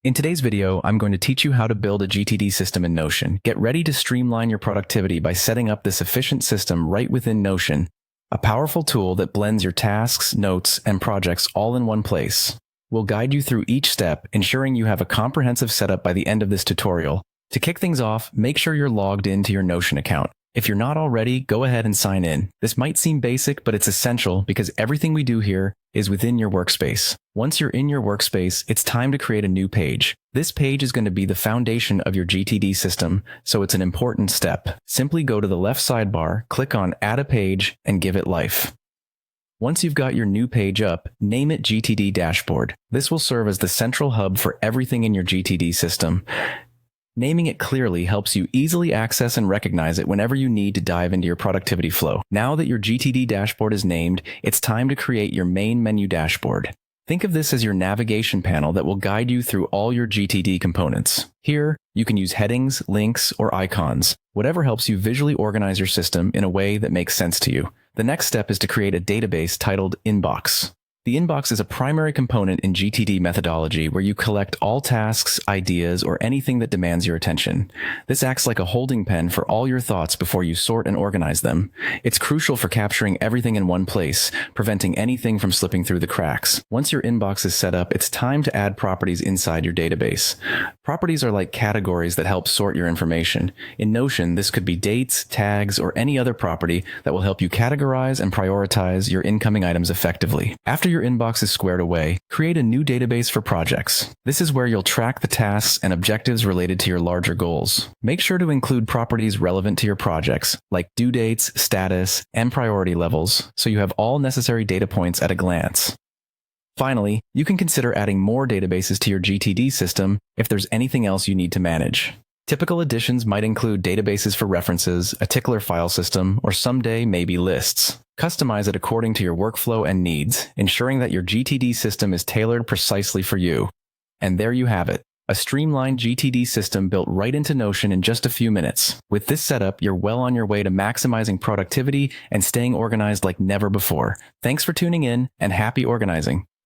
In today's video, I'm going to teach you how to build a GTD system in Notion. Get ready to streamline your productivity by setting up this efficient system right within Notion, a powerful tool that blends your tasks, notes, and projects all in one place. We'll guide you through each step, ensuring you have a comprehensive setup by the end of this tutorial. To kick things off, make sure you're logged into your Notion account. If you're not already, go ahead and sign in. This might seem basic, but it's essential because everything we do here is within your workspace. Once you're in your workspace, it's time to create a new page. This page is going to be the foundation of your GTD system, so it's an important step. Simply go to the left sidebar, click on Add a Page, and give it life. Once you've got your new page up, name it GTD Dashboard. This will serve as the central hub for everything in your GTD system. Naming it clearly helps you easily access and recognize it whenever you need to dive into your productivity flow. Now that your GTD dashboard is named, it's time to create your main menu dashboard. Think of this as your navigation panel that will guide you through all your GTD components. Here, you can use headings, links, or icons, whatever helps you visually organize your system in a way that makes sense to you. The next step is to create a database titled Inbox. The inbox is a primary component in GTD methodology where you collect all tasks, ideas, or anything that demands your attention. This acts like a holding pen for all your thoughts before you sort and organize them. It's crucial for capturing everything in one place, preventing anything from slipping through the cracks. Once your inbox is set up, it's time to add properties inside your database. Properties are like categories that help sort your information. In Notion, this could be dates, tags, or any other property that will help you categorize and prioritize your incoming items effectively. After your inbox is squared away, create a new database for projects. This is where you'll track the tasks and objectives related to your larger goals. Make sure to include properties relevant to your projects, like due dates, status, and priority levels, so you have all necessary data points at a glance. Finally, you can consider adding more databases to your GTD system if there's anything else you need to manage. Typical additions might include databases for references, a tickler file system, or someday maybe lists. Customize it according to your workflow and needs, ensuring that your GTD system is tailored precisely for you. And there you have it, a streamlined GTD system built right into Notion in just a few minutes. With this setup, you're well on your way to maximizing productivity and staying organized like never before. Thanks for tuning in, and happy organizing.